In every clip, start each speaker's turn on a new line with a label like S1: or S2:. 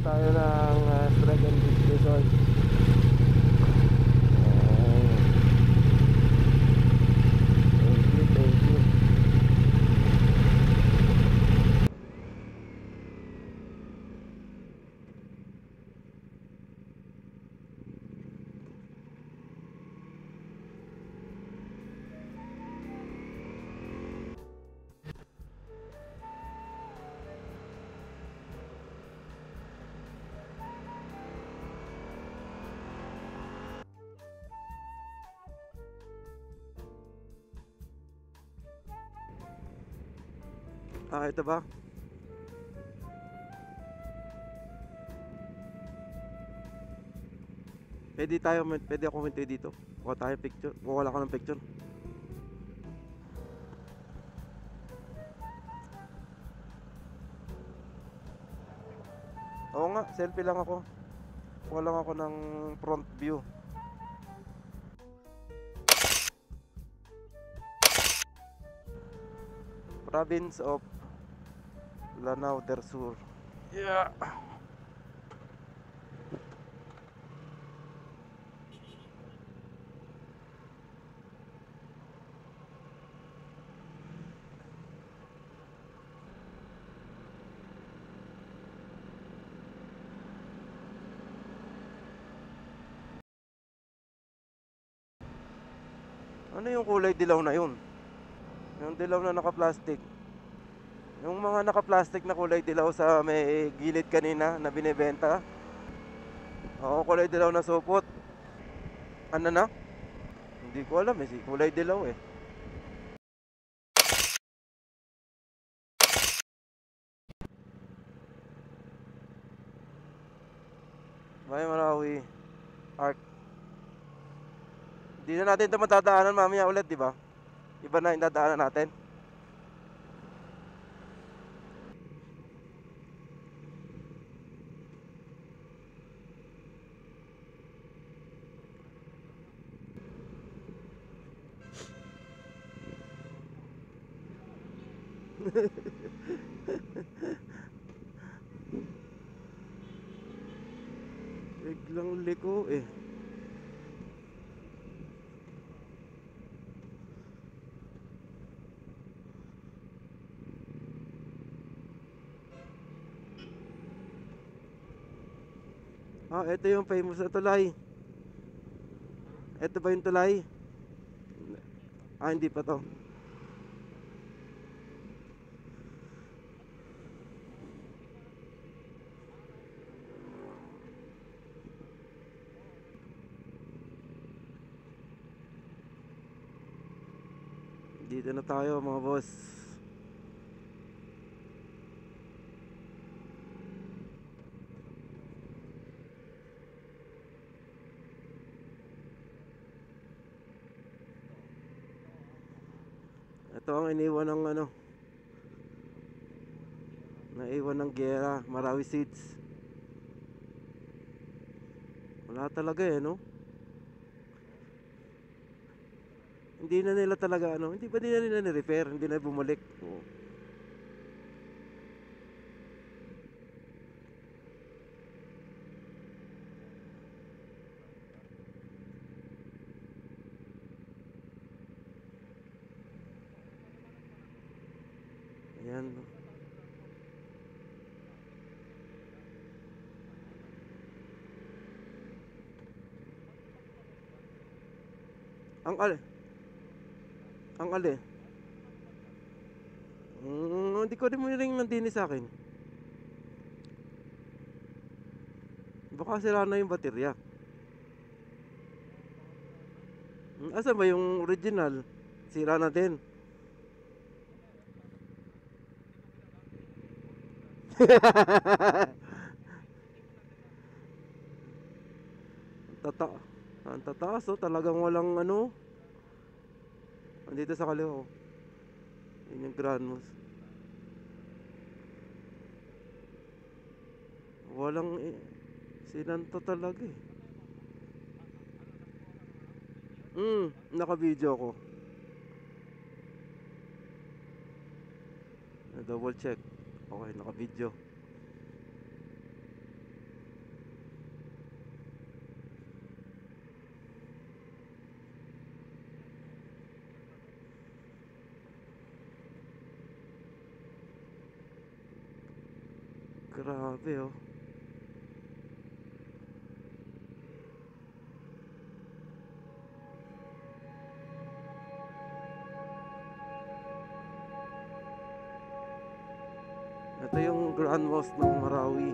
S1: tayo ng Dragon Beach Resort. Thank you, thank you. Ito ba? Pwede ako huminto dito. Kuha tayo picture. Kuha lang ako ng picture. Oo nga, selfie lang ako. Kuha lang ako ng front view. Province of Lanao del Sur. Yeah. Ano yung kulay dilaw na yun? Yung dilaw na naka-plastic. Yung mga naka-plastic na kulay dilaw sa may gilid kanina na binebenta. Oo, kulay dilaw na supot. Ano na? Hindi ko alam eh, kulay dilaw eh. May Marawi Arc. Hindi na natin ito matadaanan mamaya ulit, di ba? Iba na yung dadaanan natin. Biglang liko eh. Ito yung famous na tulay. Ito ba yung tulay? Hindi pa to. Dito na tayo mga boss. Ito ang iniwan ng naiwan ng gera, Marawi Seeds. Wala talaga eh, no? Hindi na nila talaga hindi ba nila ni-repair, hindi na bumalik. Oo. Ayan. Ang ali. Hindi ko rin ring nandini sa akin. Baka sira na yung baterya. Asan ba yung original? Sira na din. Tata ang tataas talagang walang andito sa kaliwa. Yun yung Granmus. Walang sinanto talaga eh. Naka-video ko. Double check. Okay, naka-video. Grabe oh. Ito yung Grand Mosque ng Marawi.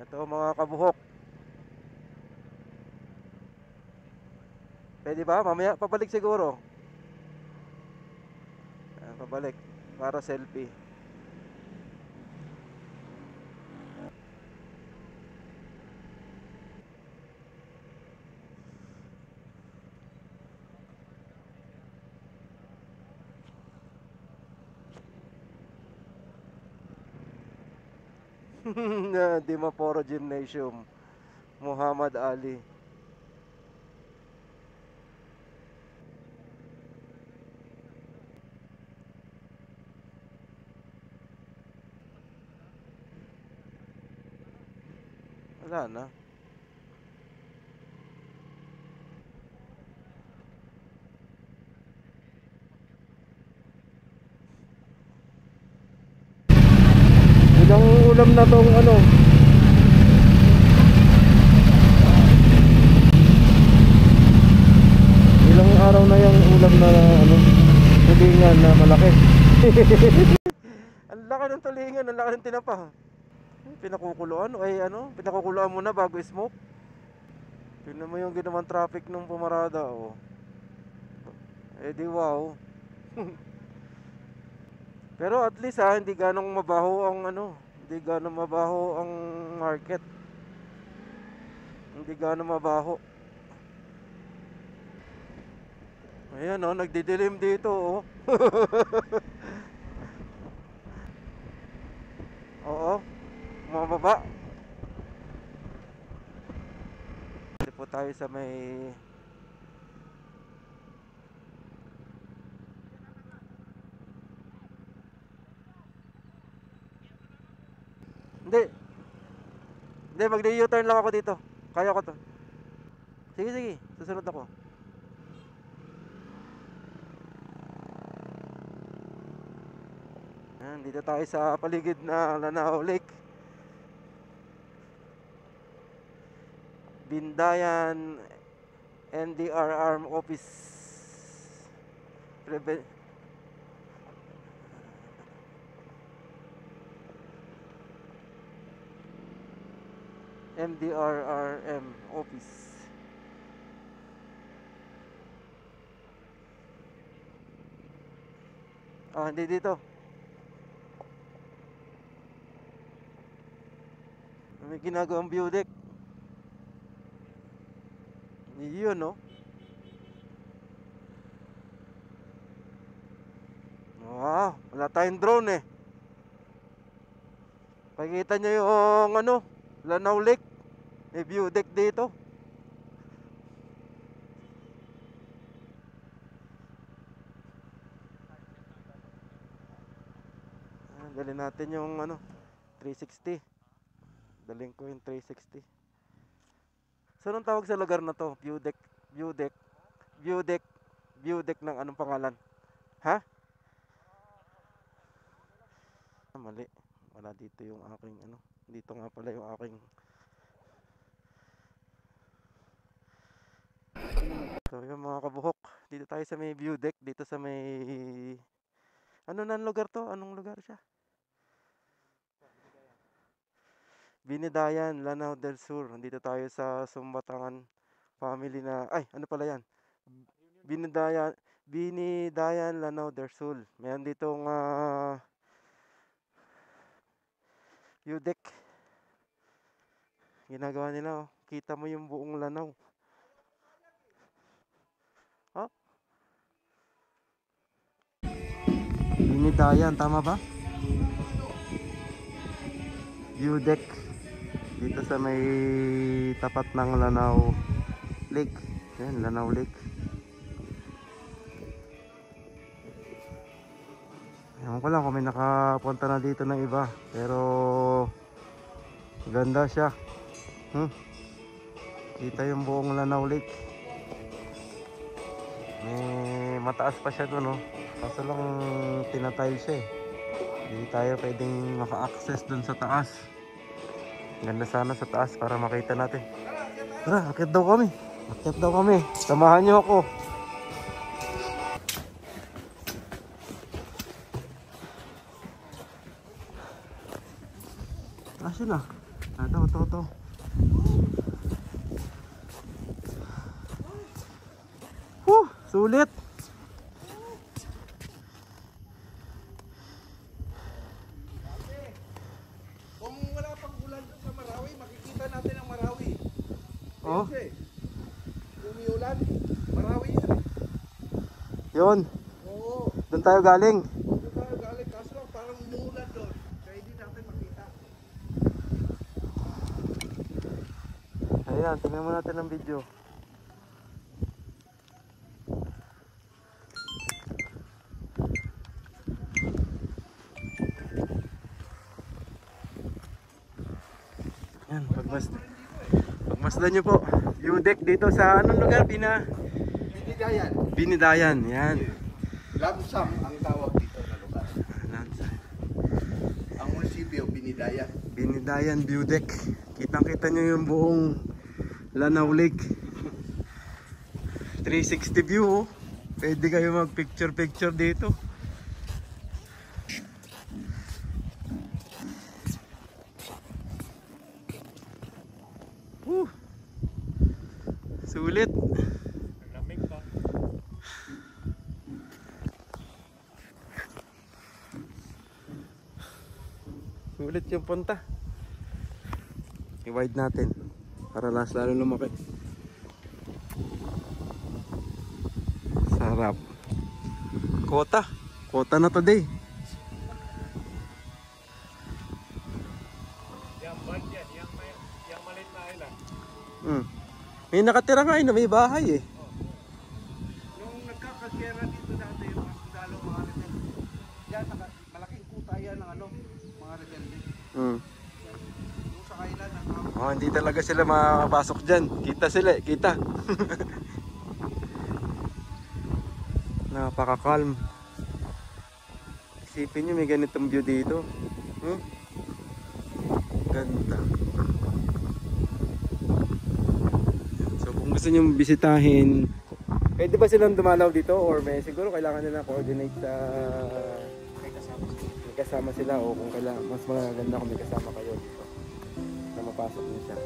S1: Ito mga kabuhok. Pwede ba? Mamaya pabalik siguro. Pabalik para selfie. Dimaporo Gymnasium, Muhammad Ali. Wala na. Ilang ulam na tong ano? Ilang araw na yung ulam na ano? Tulingan na malaki. Ang laki ng tulingan, ang laki ng tinapa. Pinakukuluan ay ano? Pinakukuluan muna bago smoke. Tingnan mo yung ginawang traffic nung pumarada oh. Eh di wow. Pero at least hindi ganong mabaho ang ano, hindi ganong mabaho ang market. Hindi ganong mabaho. Ayan oh, nagdidilim dito oh. Oo, mababa. Dito po tayo sa may Hindi. Hindi, mag-U-turn lang ako dito. Kaya ko to. Sige, sige. Susunod ako. Ayan, dito tayo sa paligid na Lanao Lake. Bindayan NDR Arm Office. Rebe MDRRM office. Ah, hindi dito. May ginagawang view deck. Yun, no? Wow, wala tayong drone eh. Pakikita nyo yung ano, Lanao Lake. May view deck dito. Dali natin yung ano, 360. Daling ko yung 360. So anong tawag sa lugar na to? View deck, view deck, view deck, view deck ng anong pangalan? Ha? Mali. Wala dito yung aking ano. Dito nga pala yung aking. So yung mga kabuhok, dito tayo sa may view deck, dito sa may ano nang lugar to? Anong lugar siya? Binidayan, Lanao del Sur. Nandito tayo sa Sumbatangan family na, ay, ano pala yan? Binidayan, Binidayan, Lanao del Sur. Mayroon ditong view deck. Ginagawa nila, oh. Kita mo yung buong Lanao. Oh. Binidayan, tama ba? View deck. Dito sa may tapat ng Lanao Lake. Yan, Lanao Lake. Ewan ko lang kung may nakapunta na dito ng iba. Pero ganda siya. Kita yung buong Lanao Lake. May mataas pa siya doon, no? Kaso lang tinatile siya eh. Hindi tayo pwedeng maka-access doon sa taas. Ganda sana sa taas para makita natin. Tara, akyat daw kami. Akyat daw kami. Samahan niyo ako. Asya na. Ito. Sulit.
S2: Kung wala pang ulan sa Marawi, makikita natin ang Marawi.
S1: Oh.
S2: Kasi, kung may ulan, Marawi yan.
S1: Yun.
S2: Oo.
S1: Doon tayo galing.
S2: Doon tayo galing. Kaso lang parang umuulan doon. Kaya hindi natin makita.
S1: Ayan, tingnan mo natin ang video. Yan, pagmasdan nyo po. View deck dito sa anong lugar?
S2: Binidayan.
S1: Binidayan, yan.
S2: Lamsam ang tawag dito na lugar. Ang munisipyo, Binidayan.
S1: Binidayan view deck. Kitang-kita nyo yung buong Lanao Lake. 360 view, oh. Pwede kayo mag picture dito. Sulit.
S2: Lamig pa.
S1: Sulit yung punta. I-wide natin para lalo lumaki. Sarap. Kota na today.
S2: Yang budget, yang malit na island.
S1: May nakatira nga may bahay eh.
S2: Yung nagkakasyera dito dati yung mga sundalo, mga rebelde. Yan, malaking kuta yan ng mga rebelde. Yung sa kailan,
S1: Oh, hindi talaga sila makapasok dyan. Kita sila, kita. Napaka-calm. Isipin nyo may ganitong view dito. Ganda. So kung gusto nyo bisitahin, Pwede ba silang dumalaw dito or may siguro kailangan nila coordinate sa may kasama sila o kung kailangan mas maganda kung may kasama kayo dito na mapasok niyo siya.